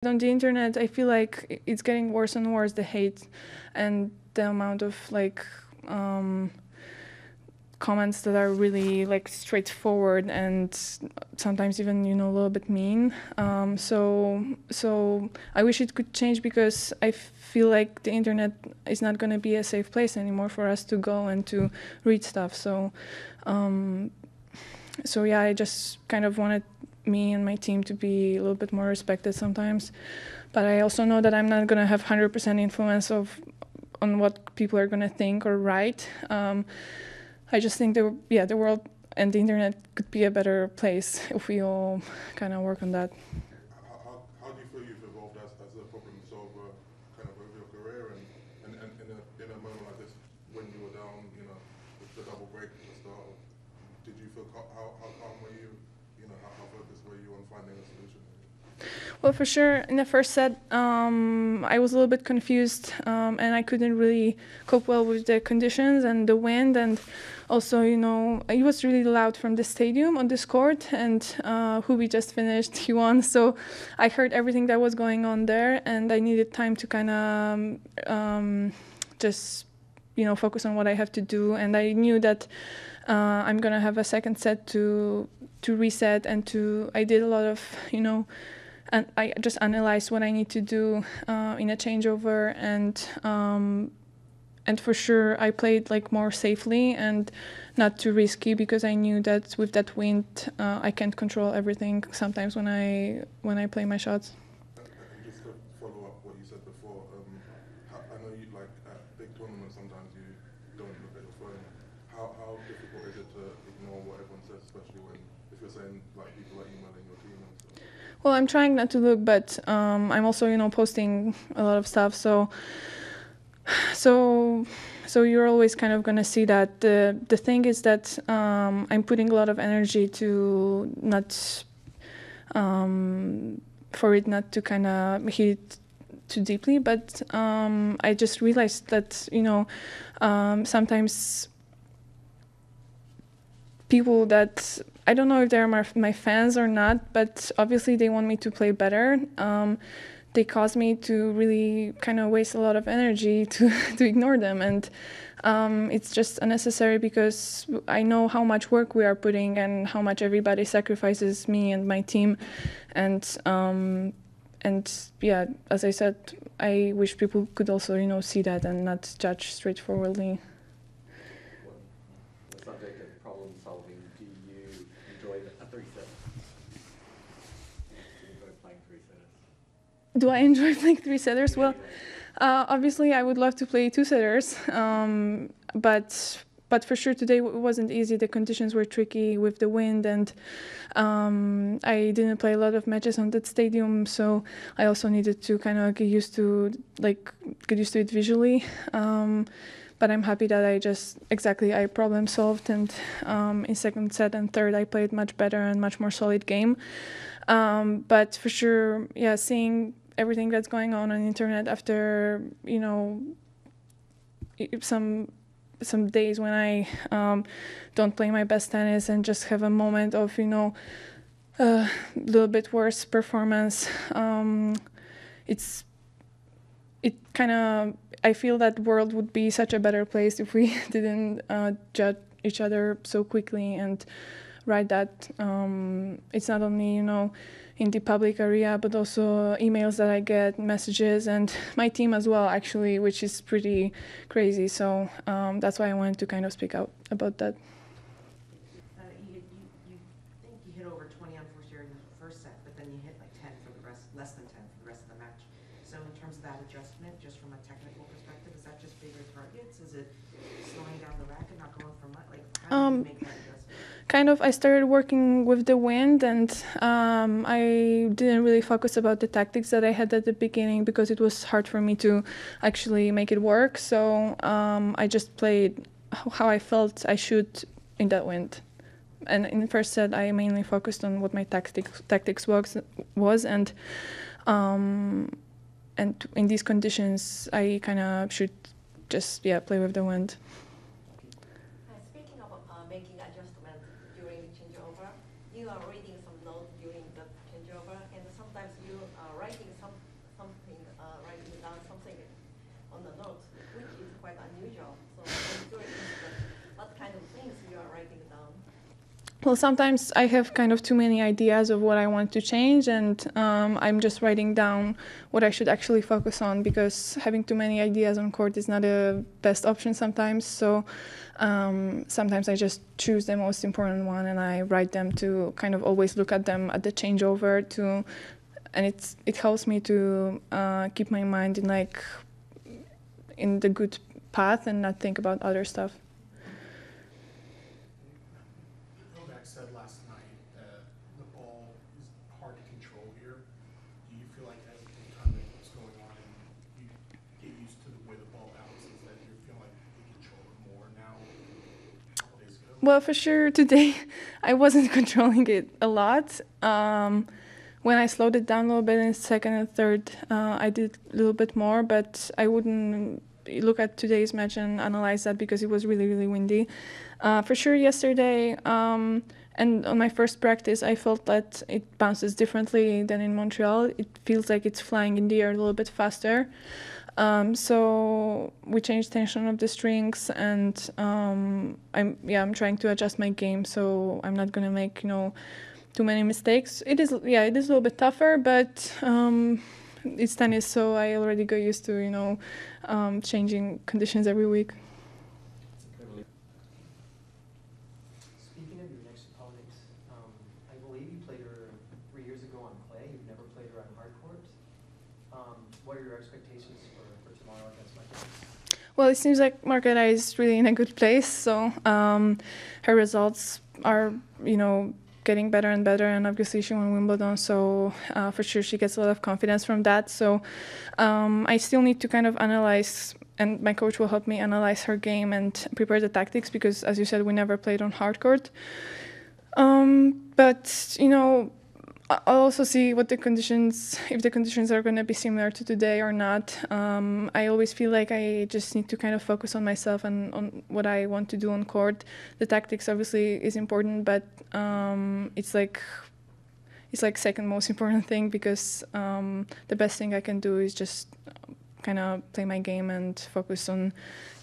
On the internet, I feel like it's getting worse and worse, the hate and the amount of like comments that are really like straightforward and sometimes even a little bit mean. So I wish it could change, because I feel like the internet is not going to be a safe place anymore for us to go and to read stuff. So yeah, I just kind of wanted me and my team to be a little bit more respected sometimes. But I also know that I'm not going to have 100% influence on what people are going to think or write. I just think the world and the internet could be a better place if we all kind of work on that. How do you feel you've evolved as a problem solver kind of over your career, and in a moment like this when you were down, with the double break at the start, did you feel how calm were you? How focused were you on finding a solution? Well, for sure, in the first set, I was a little bit confused, and I couldn't really cope well with the conditions and the wind, and also, it was really loud from the stadium on this court, and who we just finished, he won, so I heard everything that was going on there, and I needed time to kind of just, focus on what I have to do, and I knew that I'm gonna have a second set to reset, and I did a lot of, and I just analyzed what I need to do in a changeover, and for sure I played like more safely and not too risky, because I knew that with that wind I can't control everything sometimes when I play my shots. And just to follow up what you said before, I know you like at big tournaments sometimes you don't look at your phone. How difficult is it to ignore what everyone says, especially if you're saying like people are emailing your team and stuff? Well, I'm trying not to look, but I'm also, posting a lot of stuff. So you're always kind of gonna see that. The thing is that I'm putting a lot of energy to not, for it not to kind of hit it too deeply. But I just realized that, sometimes people that I don't know if they're my fans or not, but obviously they want me to play better. They cause me to really kind of waste a lot of energy to ignore them, and it's just unnecessary, because I know how much work we are putting and how much everybody sacrifices, me and my team, and yeah, as I said, I wish people could also see that and not judge straightforwardly. The subject of problem solving, do you enjoy a three-set? Do you enjoy playing three-setters? Do I enjoy playing three-setters? Well, obviously I would love to play two-setters, but for sure today it wasn't easy. The conditions were tricky with the wind, and I didn't play a lot of matches on that stadium, so I also needed to kind of get used to it visually. But I'm happy that I problem solved, and in second set and third I played much better and much more solid game. But for sure, yeah, seeing everything that's going on the internet after, some days when I don't play my best tennis and just have a moment of, a little bit worse performance, I feel that world would be such a better place if we didn't judge each other so quickly and write that. It's not only, in the public area, but also emails that I get, messages, and my team as well, actually, which is pretty crazy. So that's why I wanted to kind of speak out about that. You think you hit over 20 on first year in the first set, but then you hit like 10 for the rest, less than 10 for the rest of the match. So in terms of that adjustment, just from a technical perspective, is that just bigger targets? Is it slowing down the racket, not going for much? Like, how do you make that adjustment? Kind of, I started working with the wind, and I didn't really focus about the tactics that I had at the beginning, because it was hard for me to actually make it work. So I just played how I felt I should in that wind. And in the first set, I mainly focused on what my tactics was, and in these conditions, I kind of should just play with the wind. Speaking of making adjustments during the changeover, you are reading some notes during the changeover, and sometimes you are writing some well, sometimes I have kind of too many ideas of what I want to change, and I'm just writing down what I should actually focus on, because having too many ideas on court is not a best option sometimes. So sometimes I just choose the most important one and I write them to kind of always look at them at the changeover to, and it helps me to keep my mind in the good path and not think about other stuff. Said last night that the ball is hard to control here. Do you feel like as time is going on and you get used to the way the ball bounces, that you feel like you control it more now a couple days ago? Well, for sure, today I wasn't controlling it a lot. When I slowed it down a little bit in second and third, I did a little bit more, but I wouldn't look at today's match and analyze that because it was really, really windy. For sure, yesterday, and on my first practice, I felt that it bounces differently than in Montreal. It feels like it's flying in the air a little bit faster. So we changed tension of the strings, and I'm trying to adjust my game so I'm not gonna make too many mistakes. It is a little bit tougher, but it's tennis, so I already got used to changing conditions every week. Speaking of your next opponent, I believe you played her 3 years ago on clay. You've never played her on hard court. What are your expectations for tomorrow against Marquette? Well, it seems like Marquette is really in a good place, so her results are, getting better and better, and obviously she won Wimbledon, so for sure she gets a lot of confidence from that. So I still need to kind of analyze, and my coach will help me analyze her game and prepare the tactics, because as you said, we never played on hard court. But I'll also see what if the conditions are going to be similar to today or not. I always feel like I just need to kind of focus on myself and on what I want to do on court. The tactics obviously is important, but it's like second most important thing, because the best thing I can do is just kind of play my game and focus on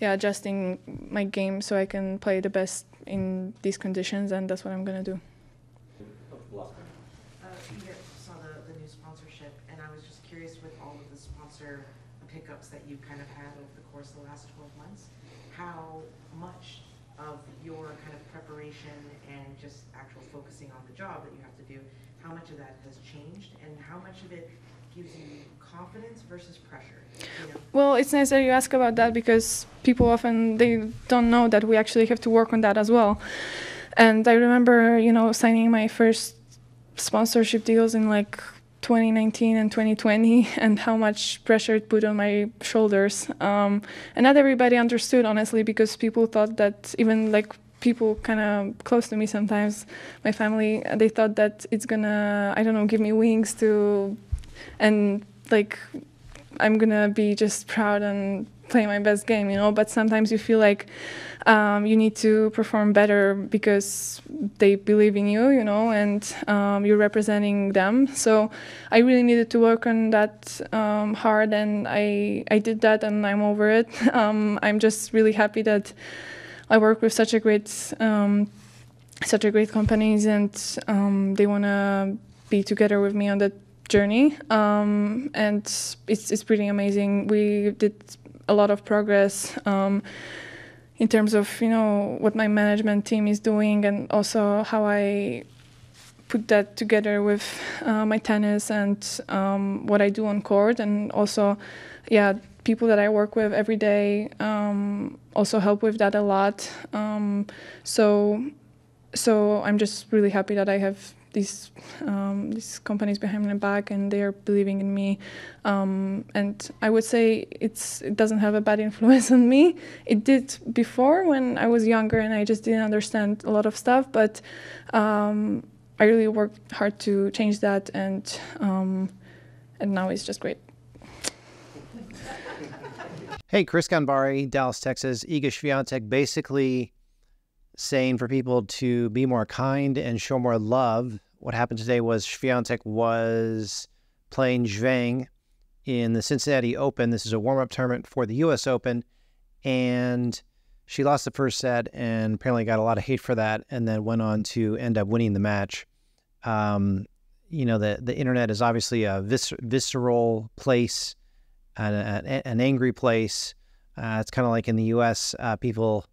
adjusting my game so I can play the best in these conditions, and that's what I'm going to do. Iga saw the new sponsorship, and I was just curious, with all of the sponsor pickups that you've kind of had over the course of the last 12 months, how much of your kind of preparation and just actual focusing on the job that you have to do, how much of that has changed, and how much of it gives you confidence versus pressure? Well, it's nice that you ask about that, because people often, they don't know that we actually have to work on that as well. And I remember, signing my first sponsorship deals in 2019 and 2020, and how much pressure it put on my shoulders. And not everybody understood, honestly, because people thought that, even people kind of close to me sometimes, my family, they thought that it's gonna, give me wings to, and I'm gonna be just proud and play my best game, but sometimes you feel like you need to perform better because they believe in you, and you're representing them. So I really needed to work on that hard, and I did that, and I'm over it. I'm just really happy that I work with such a great companies, and they want to be together with me on that journey, and it's pretty amazing. We did a lot of progress in terms of what my management team is doing, and also how I put that together with my tennis and what I do on court, and also people that I work with every day also help with that a lot. So I'm just really happy that I have these companies behind my back, and they are believing in me. And I would say it doesn't have a bad influence on me. It did before, when I was younger and I just didn't understand a lot of stuff, but I really worked hard to change that, and now it's just great. Hey, Chris Ganbari, Dallas, Texas. Iga Swiatek basically saying for people to be more kind and show more love. What happened today was Swiatek was playing Zheng in the Cincinnati Open. This is a warm-up tournament for the U.S. Open, and She lost the first set and apparently got a lot of hate for that, and then went on to end up winning the match. The internet is obviously a visceral place, an angry place. It's kind of like in the U.S., people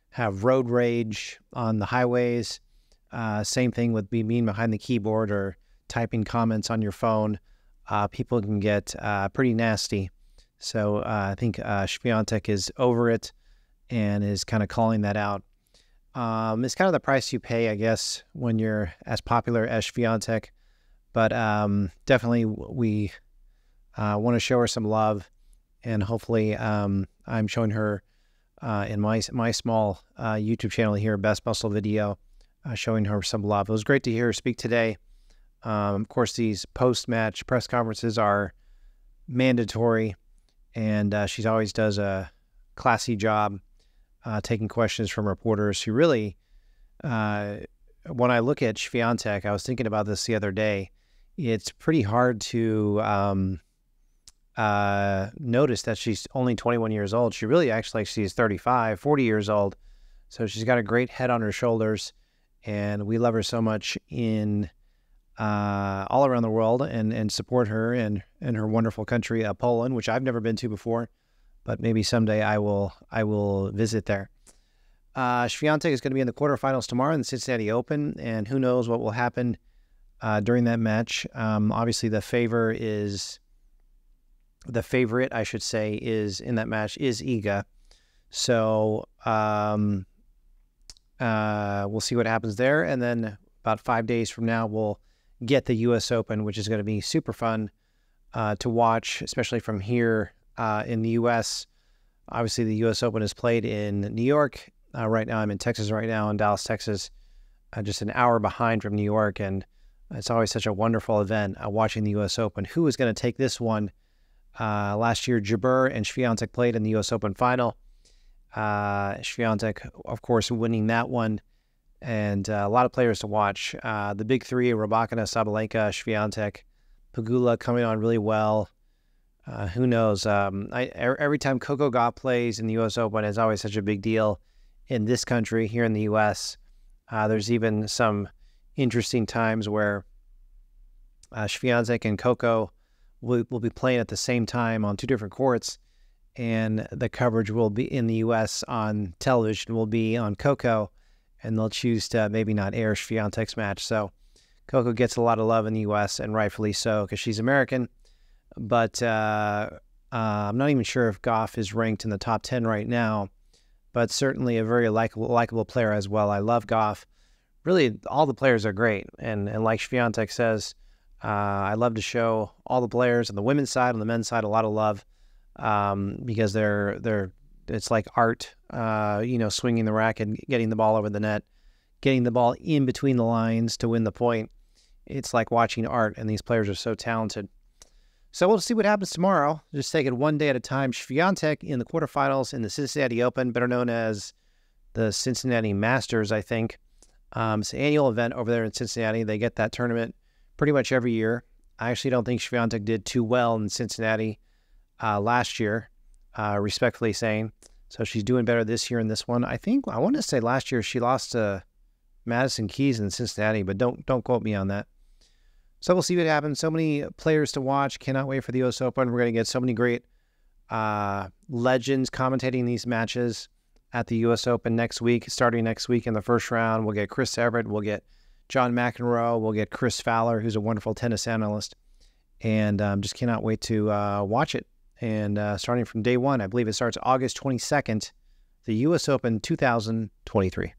have road rage on the highways. Same thing with being behind the keyboard or typing comments on your phone. People can get pretty nasty. So I think Swiatek is over it and is kind of calling that out. It's kind of the price you pay, I guess, when you're as popular as Swiatek. But definitely we want to show her some love, and hopefully I'm showing her in my small YouTube channel here, Best Muscle Video, showing her some love. It was great to hear her speak today. Of course, these post-match press conferences are mandatory, and she always does a classy job taking questions from reporters. She really, when I look at Swiatek, I was thinking about this the other day. It's pretty hard to notice that she's only 21 years old. She really acts like she's 35, 40 years old. So she's got a great head on her shoulders, and we love her so much in all around the world, and support her and her wonderful country, Poland, which I've never been to before, but maybe someday I will visit there. Swiatek is going to be in the quarterfinals tomorrow in the Cincinnati Open, and who knows what will happen during that match. Obviously, the favorite, I should say, is in that match is Iga. So we'll see what happens there, and then about 5 days from now, we'll get the U.S. Open, which is going to be super fun to watch, especially from here in the U.S. Obviously, the U.S. Open is played in New York. Right now, I'm in Texas right now, in Dallas, Texas, just an hour behind from New York, and it's always such a wonderful event watching the U.S. Open. Who is going to take this one? Last year, Jabeur and Swiatek played in the U.S. Open final. Swiatek, of course, winning that one, and a lot of players to watch. The big three: Rybakina, Sabalenka, Swiatek, Pegula coming on really well. Who knows? Every time Coco Gauff plays in the U.S. Open, it's always such a big deal in this country, here in the U.S. There's even some interesting times where Swiatek and Coco will be playing at the same time on two different courts, and the coverage will be in the U.S. on television will be on Coco, and they'll choose to maybe not air Swiatek's match. So Coco gets a lot of love in the U.S., and rightfully so, because she's American. But I'm not even sure if Gauff is ranked in the top 10 right now, but certainly a very likable player as well. I love Gauff. Really, all the players are great, and like Swiatek says, I love to show all the players on the women's side, on the men's side, a lot of love, because it's like art, swinging the racket, getting the ball over the net, getting the ball in between the lines to win the point. It's like watching art, and these players are so talented. So we'll see what happens tomorrow. Just take it one day at a time. Swiatek in the quarterfinals in the Cincinnati Open, better known as the Cincinnati Masters, I think. It's an annual event over there in Cincinnati. They get that tournament pretty much every year. I actually don't think Swiatek did too well in Cincinnati last year, respectfully saying. So she's doing better this year in this one. I want to say last year she lost to Madison Keys in Cincinnati, but don't quote me on that. So we'll see what happens. So many players to watch. Cannot wait for the U.S. Open. We're going to get so many great legends commentating these matches at the U.S. Open next week, starting next week in the first round. We'll get Chris Everett. We'll get John McEnroe. We'll get Chris Fowler, who's a wonderful tennis analyst. And just cannot wait to watch it. And starting from day one, I believe it starts August 22nd, the U.S. Open 2023.